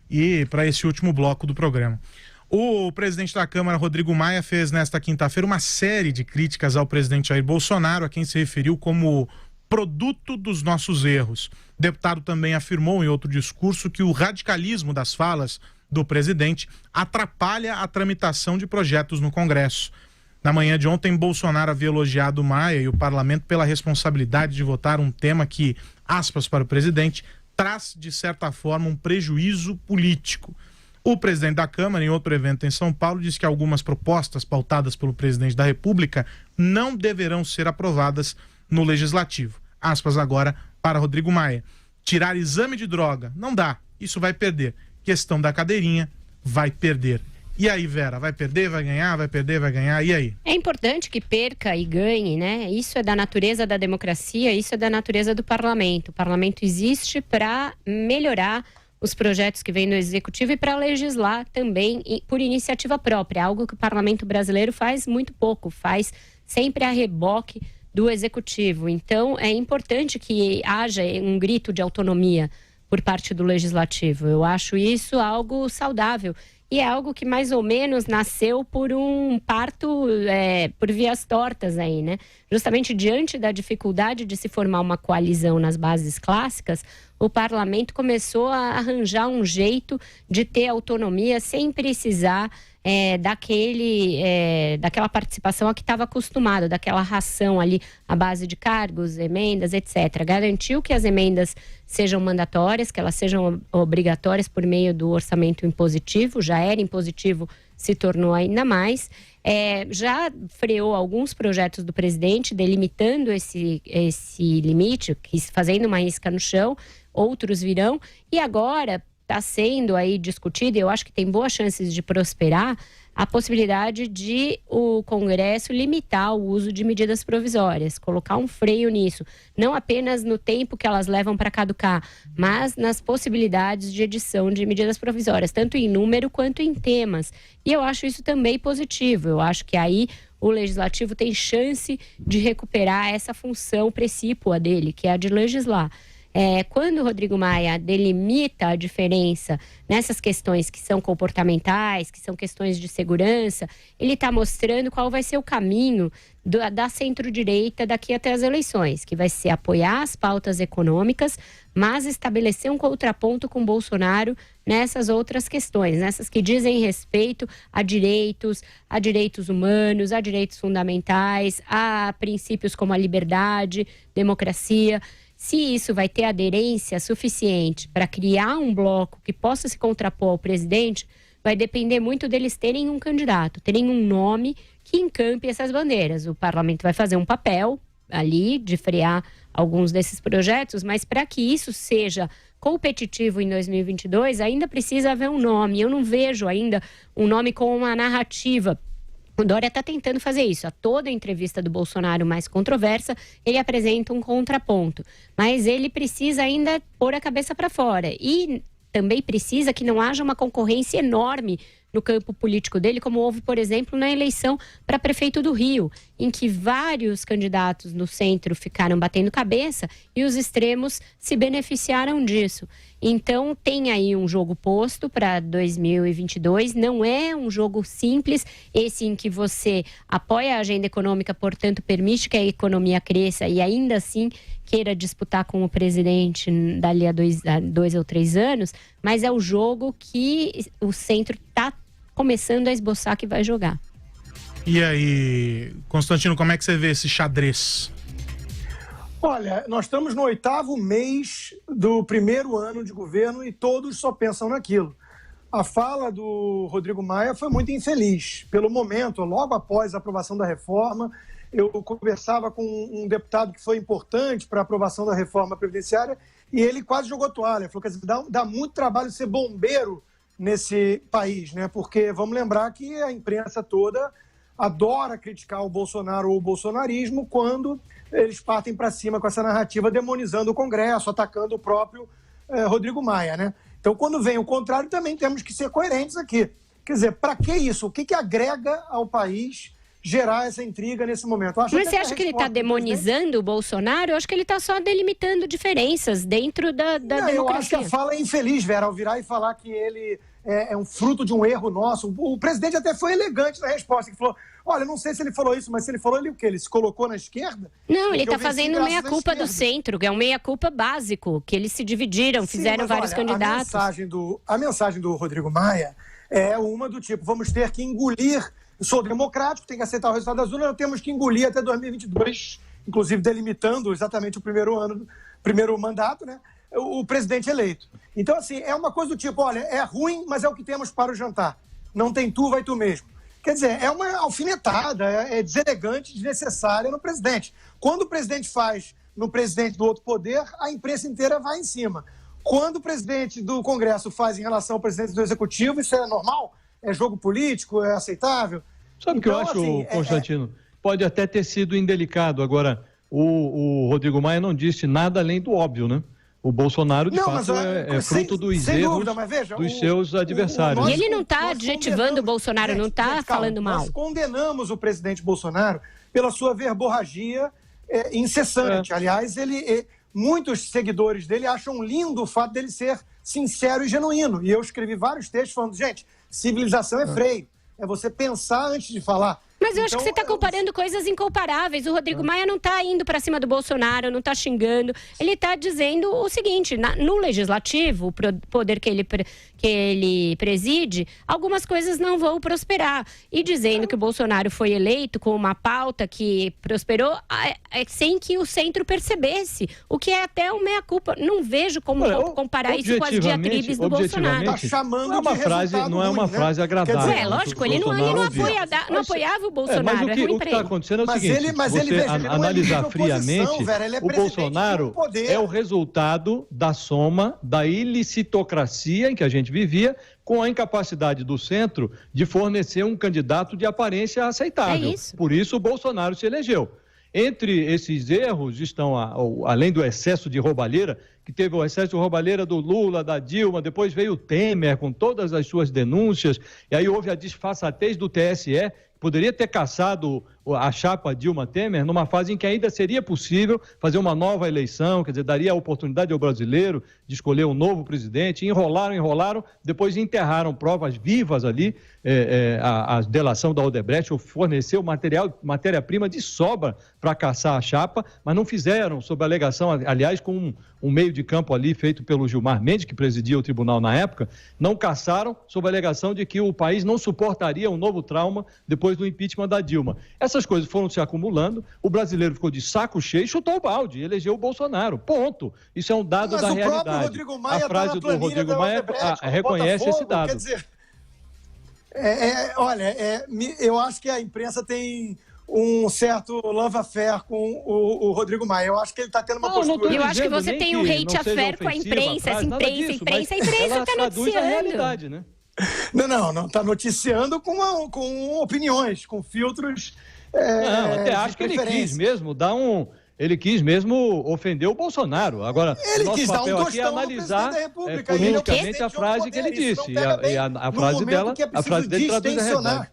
e para esse último bloco do programa. O presidente da Câmara, Rodrigo Maia, fez nesta quinta-feira uma série de críticas ao presidente Jair Bolsonaro, a quem se referiu como produto dos nossos erros. O deputado também afirmou em outro discurso que o radicalismo das falas do presidente atrapalha a tramitação de projetos no Congresso. Na manhã de ontem, Bolsonaro havia elogiado Maia e o parlamento pela responsabilidade de votar um tema que, aspas para o presidente, traz, de certa forma, um prejuízo político. O presidente da Câmara, em outro evento em São Paulo, disse que algumas propostas pautadas pelo presidente da República não deverão ser aprovadas no Legislativo. Aspas agora para Rodrigo Maia. Tirar exame de droga, não dá, isso vai perder. Questão da cadeirinha, vai perder. E aí, Vera, vai perder, vai ganhar, vai perder, vai ganhar, e aí? É importante que perca e ganhe, né? Isso é da natureza da democracia, isso é da natureza do parlamento. O parlamento existe para melhorar os projetos que vêm do executivo e para legislar também por iniciativa própria, algo que o parlamento brasileiro faz muito pouco, faz sempre a reboque do executivo. Então, é importante que haja um grito de autonomia por parte do legislativo. Eu acho isso algo saudável. E é algo que mais ou menos nasceu por um parto por vias tortas aí, né? Justamente diante da dificuldade de se formar uma coalizão nas bases clássicas, o parlamento começou a arranjar um jeito de ter autonomia sem precisar daquela participação a que estava acostumado, daquela ração ali à base de cargos, emendas, etc. Garantiu que as emendas sejam mandatórias, que elas sejam obrigatórias por meio do orçamento impositivo, já era impositivo, se tornou ainda mais. Já freou alguns projetos do presidente, delimitando esse limite, fazendo uma isca no chão, outros virão, e agora está sendo aí discutido, e eu acho que tem boas chances de prosperar, a possibilidade de o Congresso limitar o uso de medidas provisórias, colocar um freio nisso, não apenas no tempo que elas levam para caducar, mas nas possibilidades de edição de medidas provisórias, tanto em número quanto em temas. E eu acho isso também positivo, eu acho que aí o Legislativo tem chance de recuperar essa função precípua dele, que é a de legislar. Quando o Rodrigo Maia delimita a diferença nessas questões que são comportamentais, que são questões de segurança, ele está mostrando qual vai ser o caminho da centro-direita daqui até as eleições, que vai ser apoiar as pautas econômicas, mas estabelecer um contraponto com Bolsonaro nessas outras questões, nessas que dizem respeito a direitos humanos, a direitos fundamentais, a princípios como a liberdade, democracia. Se isso vai ter aderência suficiente para criar um bloco que possa se contrapor ao presidente, vai depender muito deles terem um candidato, terem um nome que encampe essas bandeiras. O parlamento vai fazer um papel ali de frear alguns desses projetos, mas para que isso seja competitivo em 2022, ainda precisa haver um nome. Eu não vejo ainda um nome com uma narrativa. O Dória está tentando fazer isso. A toda entrevista do Bolsonaro mais controversa, ele apresenta um contraponto. Mas ele precisa ainda pôr a cabeça para fora. E também precisa que não haja uma concorrência enorme no campo político dele, como houve, por exemplo, na eleição para prefeito do Rio, em que vários candidatos no centro ficaram batendo cabeça e os extremos se beneficiaram disso. Então, tem aí um jogo posto para 2022, não é um jogo simples, esse em que você apoia a agenda econômica, portanto, permite que a economia cresça e ainda assim queira disputar com o presidente dali a dois ou 3 anos, mas é o jogo que o centro está começando a esboçar que vai jogar. E aí, Constantino, como é que você vê esse xadrez? Olha, nós estamos no 8º mês do primeiro ano de governo e todos só pensam naquilo. A fala do Rodrigo Maia foi muito infeliz. Pelo momento, logo após a aprovação da reforma, eu conversava com um deputado que foi importante para a aprovação da reforma previdenciária e ele quase jogou toalha. Falou que dá muito trabalho ser bombeiro nesse país, né? Porque vamos lembrar que a imprensa toda adora criticar o Bolsonaro ou o bolsonarismo quando eles partem para cima com essa narrativa demonizando o Congresso, atacando o próprio Rodrigo Maia, né? Então, quando vem o contrário, também temos que ser coerentes aqui. Quer dizer, para que isso? O que agrega ao país gerar essa intriga nesse momento. Mas você acha que ele está demonizando o Bolsonaro? Eu acho que ele está só delimitando diferenças dentro da democracia. Eu acho que a fala é infeliz, Vera, ao virar e falar que ele é um fruto de um erro nosso. O presidente até foi elegante na resposta, que falou, olha, não sei se ele falou isso, mas se ele falou, ele o quê? Ele se colocou na esquerda? Não, ele está fazendo meia-culpa do centro, que é um meia-culpa básico, que eles se dividiram, fizeram vários candidatos. A mensagem do Rodrigo Maia é uma do tipo, vamos ter que engolir, sou democrático, tem que aceitar o resultado das urnas, temos que engolir até 2022, inclusive delimitando exatamente o primeiro mandato, né? O presidente eleito. Então, assim, é uma coisa do tipo, olha, é ruim, mas é o que temos para o jantar. Não tem tu, vai tu mesmo. Quer dizer, é uma alfinetada, é deselegante, desnecessária no presidente. Quando o presidente faz no presidente do outro poder, a imprensa inteira vai em cima. Quando o presidente do Congresso faz em relação ao presidente do Executivo, isso é normal? É jogo político? É aceitável? Sabe o que eu acho, assim, Constantino? Pode até ter sido indelicado. Agora, o Rodrigo Maia não disse nada além do óbvio, né? O Bolsonaro, de fato, é fruto dos erros dos seus adversários. E ele não está adjetivando o Bolsonaro, não está falando mal. Nós condenamos o presidente Bolsonaro pela sua verborragia incessante. Aliás, muitos seguidores dele acham lindo o fato dele ser sincero e genuíno. E eu escrevi vários textos falando, gente, civilização é freio. É você pensar antes de falar. Mas eu acho que você está comparando coisas incomparáveis. O Rodrigo Maia não está indo para cima do Bolsonaro, não está xingando. Ele está dizendo o seguinte, no legislativo, o poder que ele preside, algumas coisas não vão prosperar. E dizendo que o Bolsonaro foi eleito com uma pauta que prosperou sem que o centro percebesse. O que é até uma meia-culpa. Não vejo como comparar isso com as diatribes do Bolsonaro. Tá chamando não é uma frase agradável. Lógico, ele não apoiava o Bolsonaro. Mas o que está acontecendo é o seguinte, você analisar friamente, o Bolsonaro é o resultado da soma da ilicitocracia em que a gente vivia com a incapacidade do centro de fornecer um candidato de aparência aceitável. Por isso o Bolsonaro se elegeu. Entre esses erros estão, além do excesso de roubalheira, que teve o excesso de roubalheira do Lula, da Dilma, depois veio o Temer com todas as suas denúncias, e aí houve a disfarçatez do TSE, que poderia ter cassado a chapa Dilma-Temer numa fase em que ainda seria possível fazer uma nova eleição, quer dizer, daria a oportunidade ao brasileiro de escolher um novo presidente. Enrolaram, depois enterraram provas vivas ali, a delação da Odebrecht forneceu matéria-prima de sobra para caçar a chapa, mas não fizeram, sob a alegação, aliás, com um meio de campo ali feito pelo Gilmar Mendes, que presidia o tribunal na época, não caçaram sob a alegação de que o país não suportaria um novo trauma depois do impeachment da Dilma. Essas coisas foram se acumulando, o brasileiro ficou de saco cheio, chutou o balde, elegeu o Bolsonaro. Ponto. Isso é um dado da realidade. A frase do Rodrigo Maia reconhece esse dado. Quer dizer, eu acho que a imprensa tem um certo love-affair com o Rodrigo Maia. Eu acho que ele está tendo uma postura... Eu acho que você tem um hate-affair com a imprensa, a imprensa está noticiando. A realidade, né? Não está noticiando com opiniões, com filtros. Até acho que ele quis mesmo Ele quis mesmo ofender o Bolsonaro. Agora, o nosso papel aqui é analisar politicamente a frase que ele disse. E a frase dele traduz a realidade.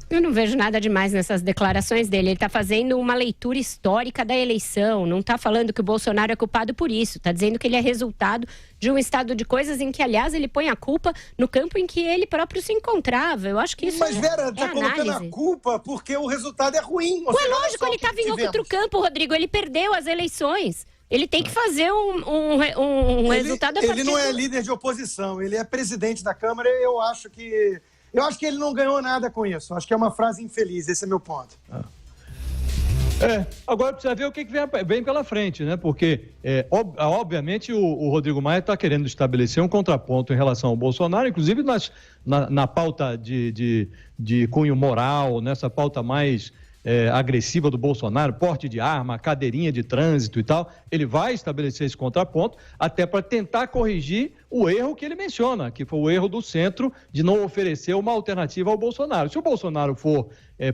Eu não vejo nada demais nessas declarações dele. Ele está fazendo uma leitura histórica da eleição. Não está falando que o Bolsonaro é culpado por isso. Está dizendo que ele é resultado de um estado de coisas em que, aliás, ele põe a culpa no campo em que ele próprio se encontrava. Eu acho que isso Vera, está colocando a culpa porque o resultado é ruim. Lógico, ele estava em outro campo, Rodrigo. Ele perdeu as eleições. Ele tem que fazer um resultado a partir Ele não é líder de oposição. Ele é presidente da Câmara. Eu acho que ele não ganhou nada com isso. Acho que é uma frase infeliz, esse é meu ponto. Agora precisa ver o que vem pela frente, né? Porque, obviamente, o Rodrigo Maia está querendo estabelecer um contraponto em relação ao Bolsonaro, inclusive na pauta de cunho moral, nessa pauta mais agressiva do Bolsonaro, porte de arma, cadeirinha de trânsito e tal, ele vai estabelecer esse contraponto até para tentar corrigir o erro que ele menciona, que foi o erro do centro de não oferecer uma alternativa ao Bolsonaro. Se o Bolsonaro for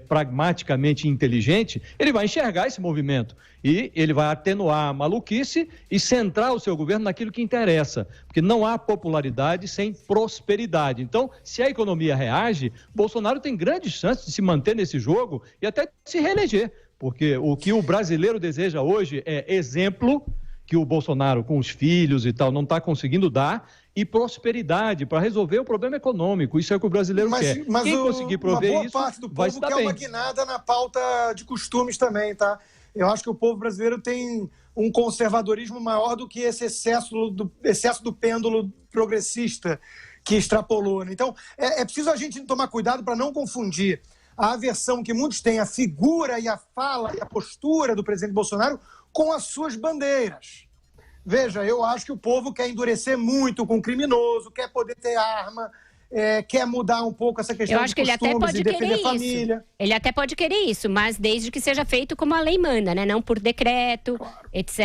pragmaticamente inteligente, ele vai enxergar esse movimento e ele vai atenuar a maluquice e centrar o seu governo naquilo que interessa, porque não há popularidade sem prosperidade. Então, se a economia reage, Bolsonaro tem grandes chances de se manter nesse jogo e até de se reeleger, porque o que o brasileiro deseja hoje é exemplo, que o Bolsonaro com os filhos e tal não está conseguindo dar, e prosperidade para resolver o problema econômico. Isso é o que o brasileiro quer. Mas quem conseguir prover isso, parte do vai povo estar quer bem. uma guinada na pauta de costumes também, tá? Eu acho que o povo brasileiro tem um conservadorismo maior do que esse excesso do pêndulo progressista que extrapolou. Então, é preciso a gente tomar cuidado para não confundir a aversão que muitos têm à figura e à fala e à postura do presidente Bolsonaro com as suas bandeiras. Veja, eu acho que o povo quer endurecer muito com o criminoso, quer poder ter arma, quer mudar um pouco essa questão de costumes e defender a família. Ele até pode querer isso, mas desde que seja feito como a lei manda, né? Não por decreto, etc.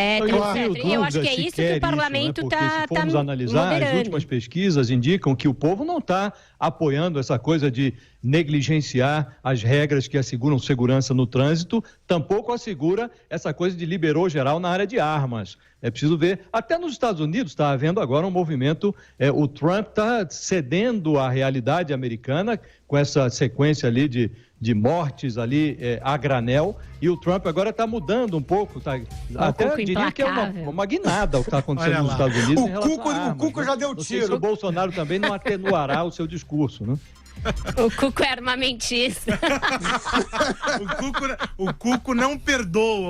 E eu acho que é isso que o parlamento está se formos analisar, moderando. as últimas pesquisas indicam que o povo não está apoiando essa coisa de negligenciar as regras que asseguram segurança no trânsito, tampouco assegura essa coisa de liberou geral na área de armas. É preciso ver, até nos Estados Unidos está havendo agora um movimento, o Trump está cedendo à realidade americana com essa sequência ali de mortes ali a granel, e o Trump agora está mudando um pouco, até diria que é uma guinada o que está acontecendo nos Estados Unidos em relação a armas, o Cuco já deu tiro. Não sei se o Bolsonaro também não atenuará o seu discurso, né? O Cuco é armamentista. O Cuco não perdoa.